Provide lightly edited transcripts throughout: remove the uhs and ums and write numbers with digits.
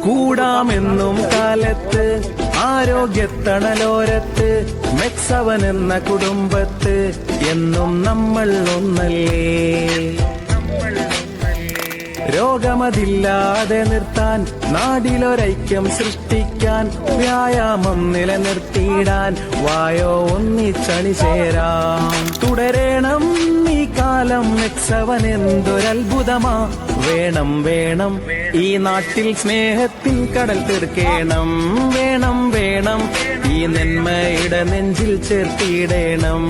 കൂടാമെന്നും കാലത്ത് ആരോഗ്യത്തണലോരത്ത് മെക്സവൻ എന്ന കുടുംബത്ത് എന്നും നമ്മൾ ഒന്നല്ലേ. രോഗമതില്ലാതെ നിർത്താൻ നാടിലൊരൈക്യം സൃഷ്ടിക്കാൻ വ്യായാമം നിലനിർത്തിയിടാൻ വായോ ഒന്നിച്ചണി ചേരാം. തുടരണം ഈ കാലം മെക്സവൻ എന്തൊരത്ഭുതമാ. വേണം വേണം ഈ നാട്ടിൽ സ്നേഹത്തിൻ കടൽ തീർക്കേണം. വേണം വേണം ഈ നന്മയുടെ നെഞ്ചിൽ ചേർത്തിയിടേണം.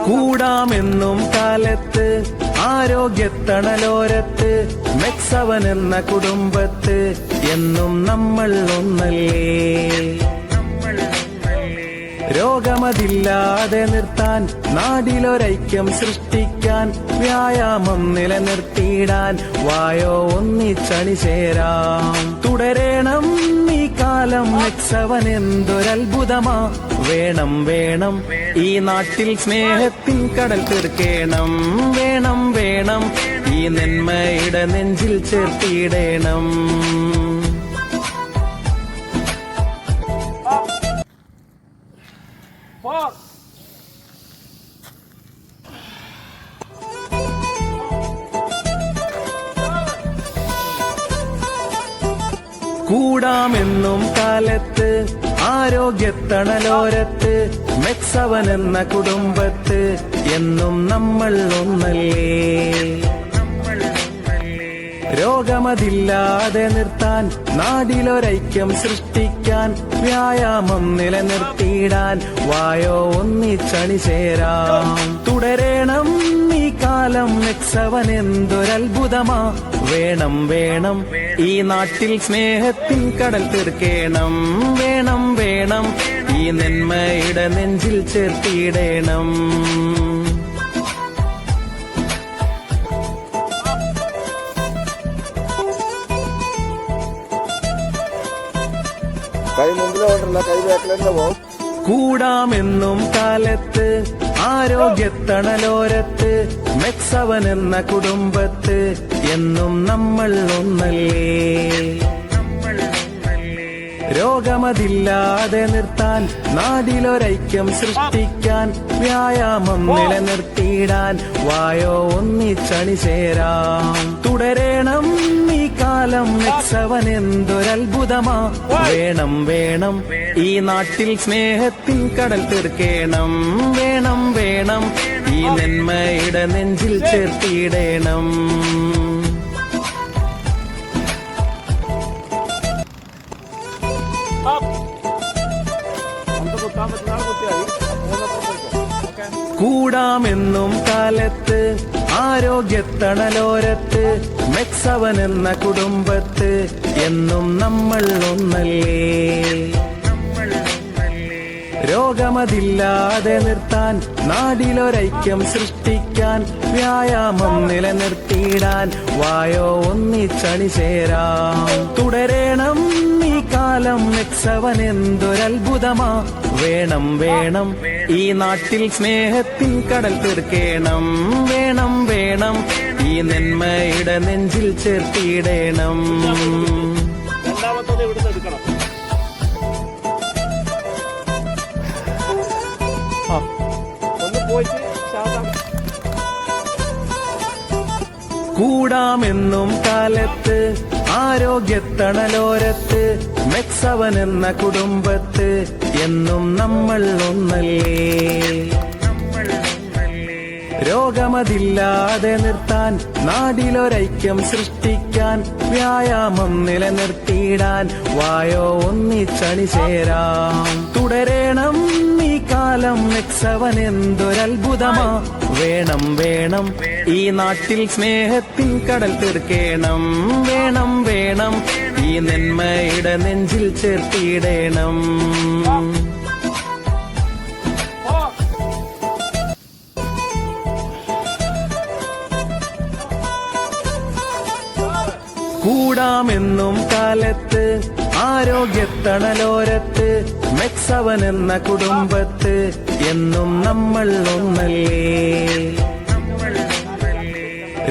കൂടാമെന്നും കാലത്ത് ആരോഗ്യത്തണലോരത്ത് മെക്സവൻ എന്ന കുടുംബത്ത് എന്നും നമ്മൾ ഒന്നല്ലേ. രോഗമതില്ലാതെ നിർത്താൻ നാടിലൊരൈക്യം സൃഷ്ടിക്കാൻ വ്യായാമം നിലനിർത്തിയിടാൻ വായോ ഒന്നിച്ചണി ചേരാം. തുടരണം ഈ കാലം മെക്സവൻ എന്തൊരത്ഭുതമാ. വേണം വേണം ഈ നാട്ടിൽ സ്നേഹത്തിൻ കടൽ തീർക്കേണം. വേണം വേണം ഈ നന്മയുടെ നെഞ്ചിൽ ചേർത്തിയിടേണം. കൂടാമെന്നും കാലത്ത് ആരോഗ്യത്തണലോരത്ത് മെക്സവൻ എന്ന കുടുംബത്ത് എന്നും നമ്മൾ ഒന്നല്ലേ. രോഗമതില്ലാതെ നിർത്താൻ നാടിലൊരൈക്യം സൃഷ്ടിക്കാൻ വ്യായാമം നിലനിർത്തിയിടാൻ വായോ ഒന്നിച്ചണി ചേരാം. തുടരണം ഈ കാലം മെക്സവൻ എന്തൊരത്ഭുതമാ. വേണം വേണം ഈ നാട്ടിൽ സ്നേഹത്തിൻ കടൽ തീർക്കേണം. വേണം വേണം ഈ നന്മയുടെ നെഞ്ചിൽ ചേർത്തിയിടേണം. കൂടാമെന്നും കാലത്ത് ആരോഗ്യത്തണലോരത്ത് മെക്സവൻ എന്ന കുടുംബത്ത് എന്നും നമ്മൾ ഒന്നല്ലേ. രോഗമതില്ലാതെ നിർത്താൻ നാടിലൊരൈക്യം സൃഷ്ടിക്കാൻ വ്യായാമം നിലനിർത്തിയിടാൻ വായോ ഒന്നിച്ചണി ചേരാം. തുടരണം ഈ കാലം മെക്സവൻ എന്തൊരത്ഭുതമാ. വേണം വേണം ഈ നാട്ടിൽ സ്നേഹത്തിൻ കടൽ തീർക്കേണം. വേണം വേണം ഈ നന്മയുടെ നെഞ്ചിൽ ചേർത്തിയിടേണം. കൂടാമെന്നും കാലത്ത് ആരോഗ്യത്തണലോരത്ത് മെക്സവൻ എന്ന കുടുംബത്ത് എന്നും നമ്മൾ ഒന്നല്ലേ. രോഗമതില്ലാതെ നിർത്താൻ നാടിലൊരൈക്യം സൃഷ്ടിക്കാൻ വ്യായാമം നിലനിർത്തിയിടാൻ വായോ ഒന്നിച്ചണി ചേരാം. തുടരണം ഈ കാലം മെക്സവൻ എന്തൊരത്ഭുതമാ. വേണം വേണം ഈ നാട്ടിൽ സ്നേഹത്തിൻ കടൽ തീർക്കേണം. വേണം വേണം ഈ നന്മയുടെ നെഞ്ചിൽ ചേർത്തിയിടേണം. കൂടാമെന്നും കാലത്ത് ആരോഗ്യത്തണലോരത്ത് മെക്സവൻ എന്ന കുടുംബത്ത് എന്നും നമ്മൾ ഒന്നല്ലേ. രോഗമതില്ലാതെ നിർത്താൻ നാടിലൊരൈക്യം സൃഷ്ടിക്കാൻ വ്യായാമം നിലനിർത്തിയിടാൻ വായോ ഒന്നിച്ചണി ചേരാം. തുടരണം ഈ കാലം മെക്സവൻ എന്തൊരത്ഭുതമാ. വേണം വേണം ഈ നാട്ടിൽ സ്നേഹത്തിൻ കടൽ തീർക്കേണം. വേണം വേണം ഈ നന്മയുടെ നെഞ്ചിൽ ചേർത്തിയിടേണം. കൂടാമെന്നും കാലത്ത് ആരോഗ്യത്തണലോരത്ത് മെക്സവൻ എന്ന കുടുംബത്ത് എന്നും നമ്മൾ ഒന്നല്ലേ.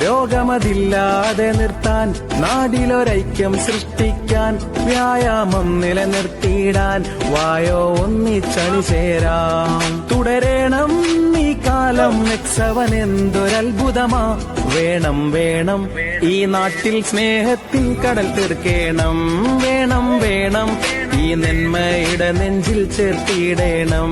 രോഗമതില്ലാതെ നിർത്താൻ നാടിലൊരൈക്യം സൃഷ്ടിക്കാൻ വ്യായാമം നിലനിർത്തിയിടാൻ വായോ ഒന്നിച്ചണി ചേരാം. തുടരേണം ഈ കാലം മെക്സവൻ എന്തൊരത്ഭുതമാ. വേണം വേണം ഈ നാട്ടിൽ സ്നേഹത്തിൽ കടൽ തീർക്കേണം. വേണം വേണം ഈ നന്മയുടെ നെഞ്ചിൽ ചേർത്തിയിടേണം.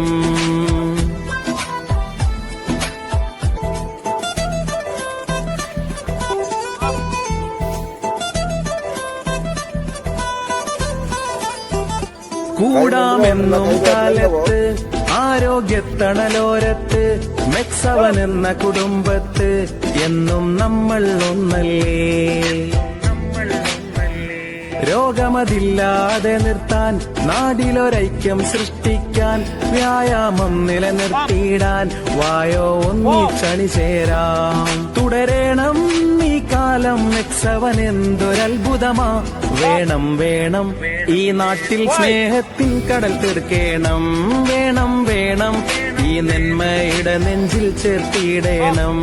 കൂടാമെന്നും കാലത്ത് ആരോഗ്യത്തണലോരത്ത് മെക്സവൻ എന്ന കുടുംബത്ത് എന്നും നമ്മൾ ഒന്നല്ലേ. രോഗമതില്ലാതെ നിർത്താൻ നാടിലൊരൈക്യം സൃഷ്ടിക്കാൻ വ്യായാമം നിലനിർത്തിയിടാൻ വായോ ഒന്നിച്ചണി ചേരാം. തുടരേണം ഈ കാലം മെക്സവൻ എന്തൊരത്ഭുതമാ. വേണം വേണം ഈ നാട്ടിൽ സ്നേഹത്തിൽ കടൽ തീർക്കേണം. വേണം വേണം ഈ നന്മയുടെ നെഞ്ചിൽ ചേർത്തിയിടേണം.